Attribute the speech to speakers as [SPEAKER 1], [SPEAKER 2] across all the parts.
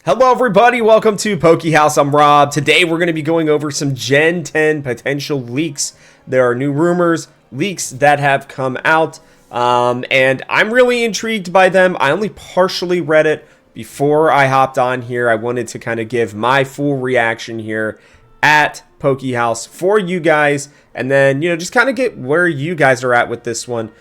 [SPEAKER 1] Hello everybody, welcome to House. I'm Rob. Today we're going to be going over some Gen 10 potential leaks. There are new rumors, leaks that have come out, and I'm really intrigued by them. I only partially read it before I hopped on here. I wanted to kind of give my full reaction here at House for you guys, and then, just kind of get where you guys are at with this one,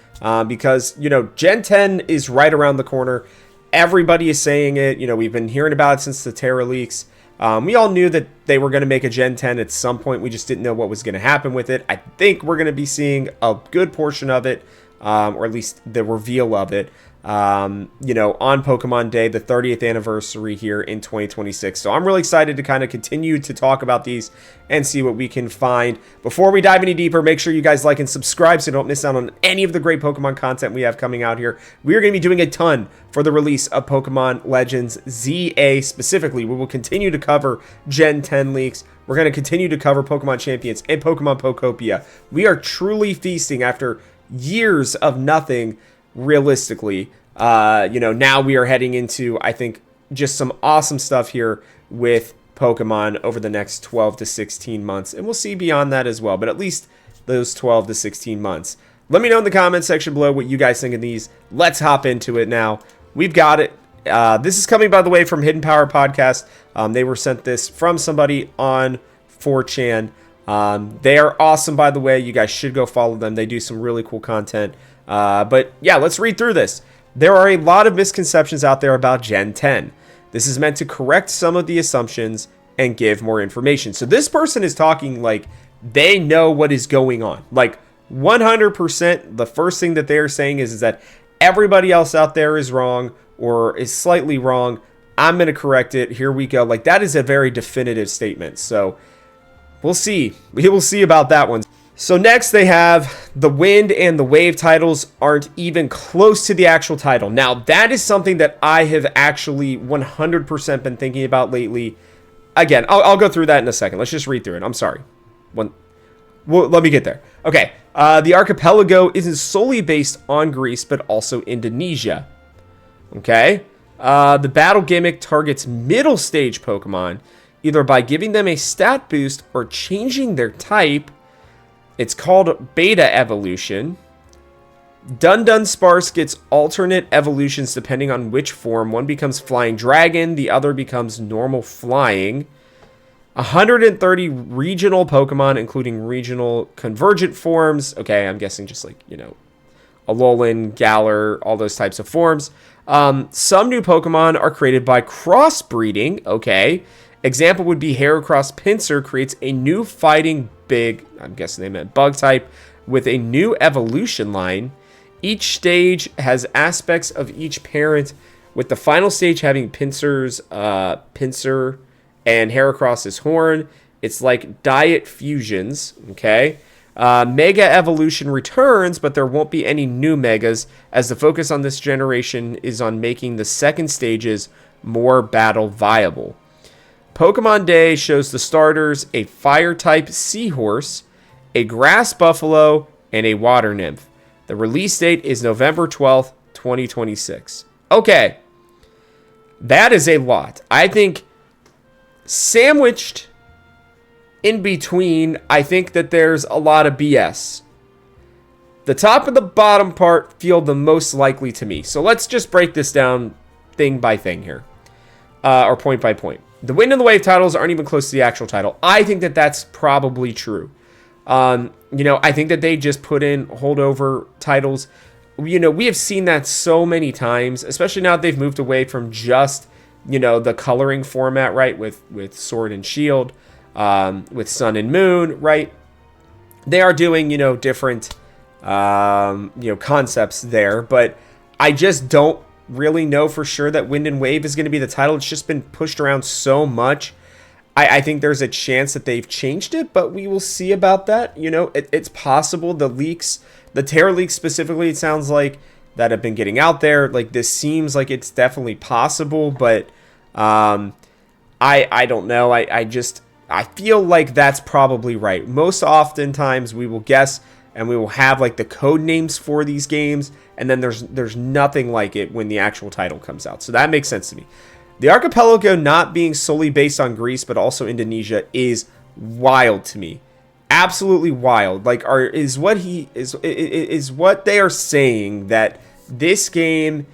[SPEAKER 1] because, Gen 10 is right around the corner. Everybody is saying it. We've been hearing about it since the Terra leaks. We all knew that they were going to make a Gen 10 at some point. We just didn't know what was going to happen with it. I think we're going to be seeing a good portion of it, or at least the reveal of it, on Pokemon Day, the 30th anniversary here in 2026. So I'm really excited to kind of continue to talk about these and see what we can find. Before we dive any deeper, make sure you guys like and subscribe so you don't miss out on any of the great Pokemon content we have coming out here. We are going to be doing a ton for the release of Pokemon Legends ZA specifically. We will continue to cover Gen 10 leaks. We're going to continue to cover Pokemon Champions and Pokemon Pokopia. We are truly feasting after years of nothing. Realistically, now we are heading into, I think, just some awesome stuff here with Pokemon over the next 12 to 16 months. And we'll see beyond that as well, but at least those 12 to 16 months. Let me know in the comment section below what you guys think of these. Let's hop into it now. We've got it. This is coming, by the way, from Hidden Power Podcast. They were sent this from somebody on 4chan. They are awesome, by the way. You guys should go follow them. They do some really cool content. But yeah, let's read through this. There are a lot of misconceptions out there about Gen 10. This is meant to correct some of the assumptions and give more information. So this person is talking like they know what is going on. Like 100%, the first thing that they're saying is that everybody else out there is wrong or is slightly wrong. I'm going to correct it. Here we go. Like that is a very definitive statement. So we'll see. We will see about that one. So next they have the Wind and the Wave titles aren't even close to the actual title. Now that is something that I have actually 100% been thinking about lately. Again, I'll go through that in a second. Let's just read through it. I'm sorry. Well, let me get there. Okay. The archipelago isn't solely based on Greece, but also Indonesia. Okay. The battle gimmick targets middle stage Pokemon, either by giving them a stat boost or changing their type. It's called Beta Evolution. Dunsparce gets alternate evolutions depending on which form. One becomes Flying Dragon, the other becomes normal flying. 130 regional Pokemon, including regional convergent forms. Okay, I'm guessing just like, Alolan, Galar, all those types of forms. Some new Pokemon are created by crossbreeding. Okay. Example would be Heracross Pinsir creates a new fighting big, I'm guessing they meant bug type, with a new evolution line. Each stage has aspects of each parent, with the final stage having Pinsir's Pinsir and Heracross's horn. It's like diet fusions, okay? Mega Evolution returns, but there won't be any new Megas, as the focus on this generation is on making the second stages more battle viable. Pokemon Day shows the starters a Fire-type Seahorse, a Grass Buffalo, and a Water Nymph. The release date is November 12th, 2026. Okay. That is a lot. I think sandwiched in between, I think that there's a lot of BS. The top and the bottom part feel the most likely to me. So let's just break this down thing by thing here. Or point by point. The Wind and the Wave titles aren't even close to the actual title. I think that that's probably true. I think that they just put in holdover titles. We have seen that so many times, especially now that they've moved away from just, the coloring format, right? With Sword and Shield, with Sun and Moon, right? They are doing, different, concepts there, but I just don't really know for sure that Wind and Wave is going to be the title. It's just been pushed around so much. I think there's a chance that they've changed it, but we will see about that. It's possible. The leaks, the Terra leaks specifically, it sounds like, that have been getting out there. Like, this seems like it's definitely possible, but I don't know. I feel like that's probably right. Most oftentimes we will guess and we will have like the code names for these games, and then there's nothing like it when the actual title comes out. So that makes sense to me. The archipelago not being solely based on Greece, but also Indonesia is wild to me. Absolutely wild. Like, is what they are saying that this game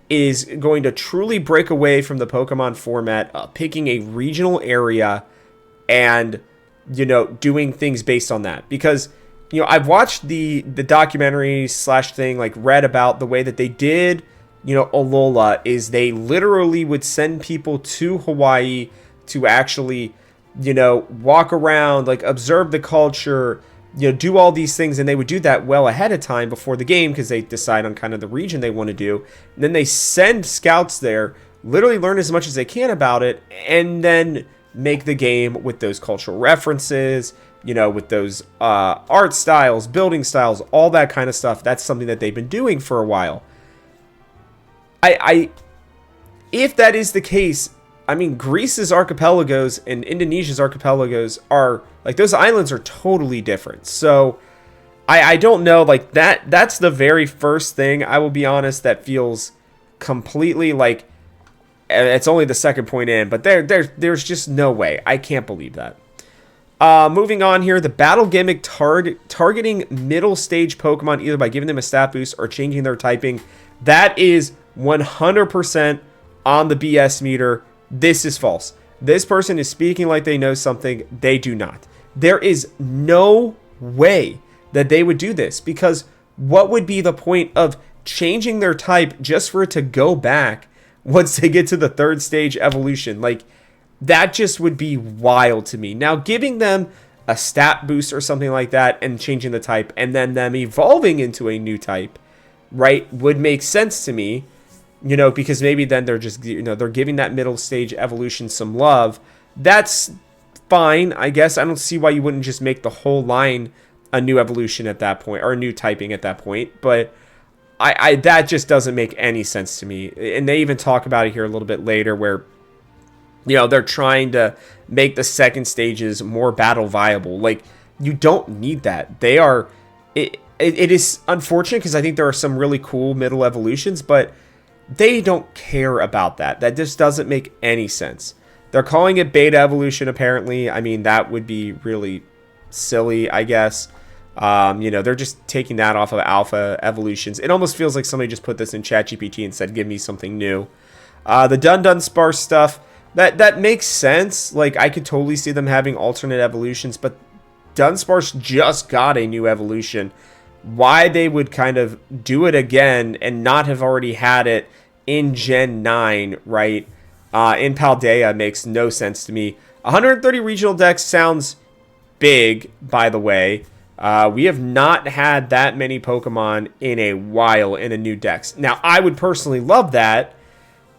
[SPEAKER 1] is going to truly break away from the Pokemon format, picking a regional area and, doing things based on that. Because, I've watched the documentary / thing, like read about the way that they did, Alola, is they literally would send people to Hawaii to actually, walk around, like observe the culture, do all these things, and they would do that well ahead of time before the game because they decide on kind of the region they want to do. And then they send scouts there, literally learn as much as they can about it, and then make the game with those cultural references, with those art styles, building styles, all that kind of stuff. That's something that they've been doing for a while. If that is the case, I mean, Greece's archipelagos and Indonesia's archipelagos are, like, those islands are totally different. So, I don't know, like, that's the very first thing, I will be honest, that feels completely, like, it's only the second point in, but there's just no way. I can't believe that. Moving on here, the battle gimmick targeting middle stage Pokemon either by giving them a stat boost or changing their typing. That is 100% on the BS meter. This is false. This person is speaking like they know something. They do not. There is no way that they would do this, because what would be the point of changing their type just for it to go back once they get to the third stage evolution? Like, that just would be wild to me. Now, giving them a stat boost or something like that and changing the type and then them evolving into a new type, right, would make sense to me. Because maybe then they're just, they're giving that middle stage evolution some love. That's fine, I guess. I don't see why you wouldn't just make the whole line a new evolution at that point, or a new typing at that point. But I that just doesn't make any sense to me. And they even talk about it here a little bit later where, they're trying to make the second stages more battle viable. Like, you don't need that. They are, it is unfortunate because I think there are some really cool middle evolutions, but they don't care about that. That just doesn't make any sense. They're calling it beta evolution, apparently. I mean, that would be really silly, I guess. They're just taking that off of alpha evolutions. It almost feels like somebody just put this in ChatGPT and said, give me something new. The Dunsparce stuff, that makes sense. Like, I could totally see them having alternate evolutions, but Dunsparce just got a new evolution. Why they would kind of do it again and not have already had it in Gen 9, right, in Paldea makes no sense to me. 130 regional decks sounds big, by the way. We have not had that many Pokemon in a while in a new dex. Now, I would personally love that.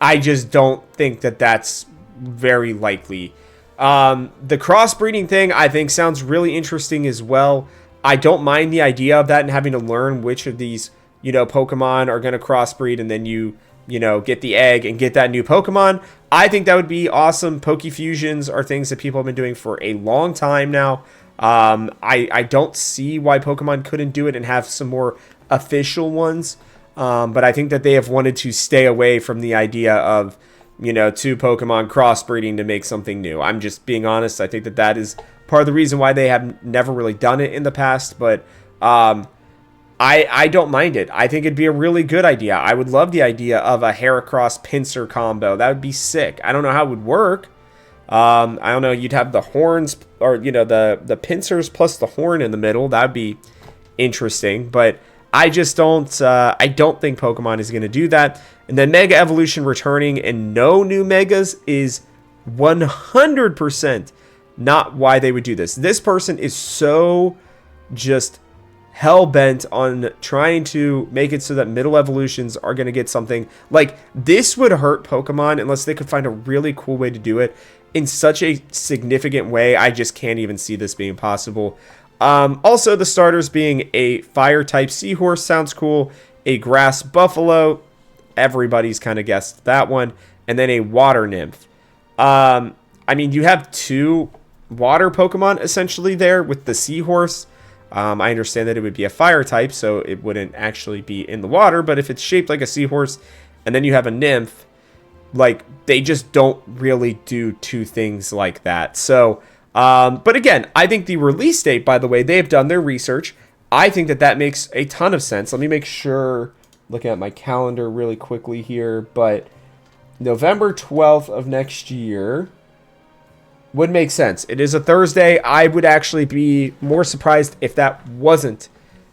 [SPEAKER 1] I just don't think that that's very likely. The crossbreeding thing, I think, sounds really interesting as well. I don't mind the idea of that and having to learn which of these, Pokemon are going to crossbreed, and then you get the egg and get that new Pokemon. I think that would be awesome. Pokefusions are things that people have been doing for a long time now. I don't see why Pokemon couldn't do it and have some more official ones. But I think that they have wanted to stay away from the idea of, two Pokemon crossbreeding to make something new. I'm just being honest. I think that is part of the reason why they have never really done it in the past. But I don't mind it. I think it'd be a really good idea. I would love the idea of a Heracross Pinsir combo. That would be sick. I don't know how it would work. I don't know. You'd have the horns, or the pincers plus the horn in the middle. That'd be interesting. But I just don't. I don't think Pokemon is going to do that. And then Mega Evolution returning and no new Megas is 100% not why they would do this. This person is so just hell-bent on trying to make it so that middle evolutions are going to get something. Like, this would hurt Pokemon unless they could find a really cool way to do it in such a significant way. I just can't even see this being possible. Also, the starters being a fire-type seahorse sounds cool. A grass buffalo, everybody's kind of guessed that one. And then a water nymph. I mean, you have two water Pokemon essentially there with the seahorse. I understand that it would be a fire type, so it wouldn't actually be in the water. But if it's shaped like a seahorse, and then you have a nymph, Like, they just don't really do two things like that. So, but again, I think the release date, by the way, they've done their research. I think that that makes a ton of sense. Let me make sure, looking at my calendar really quickly here, but November 12th of next year would make sense. It is a Thursday. I would actually be more surprised if that wasn't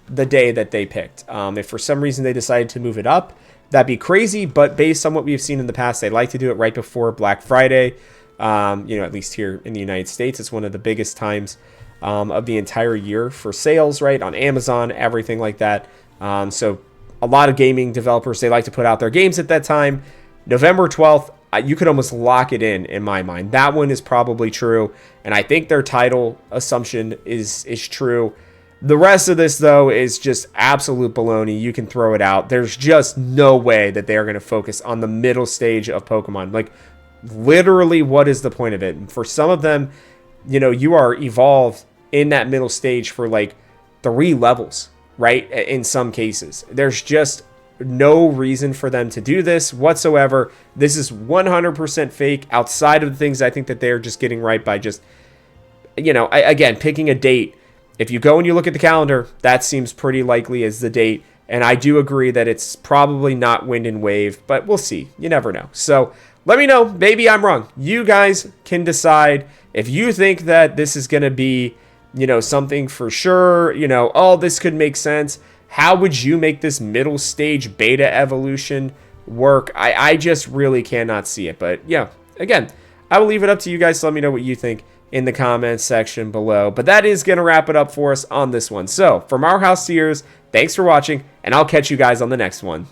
[SPEAKER 1] the day that they picked. If for some reason they decided to move it up, that'd be crazy. But based on what we've seen in the past, they like to do it right before Black Friday. At least here in the United States, it's one of the biggest times of the entire year for sales, right? On Amazon, everything like that. So a lot of gaming developers, they like to put out their games at that time. November 12th, you could almost lock it in my mind. That one is probably true, and I think their title assumption is true. The rest of this, though, is just absolute baloney. You can throw it out. There's just no way that they are going to focus on the middle stage of Pokemon. Like, literally, what is the point of it? And for some of them, you are evolved in that middle stage for, like, 3 levels, right? In some cases. There's just no reason for them to do this whatsoever. This is 100% fake outside of the things I think that they're just getting right by just, again, picking a date. If you go and you look at the calendar, that seems pretty likely as the date. And I do agree that it's probably not Wind and Wave, but we'll see. You never know. So let me know. Maybe I'm wrong. You guys can decide if you think that this is going to be, something for sure, oh, this could make sense. How would you make this middle stage beta evolution work? I just really cannot see it. But yeah, again, I will leave it up to you guys to let me know what you think in the comments section below. But that is going to wrap it up for us on this one. So from our house to yours, thanks for watching, and I'll catch you guys on the next one.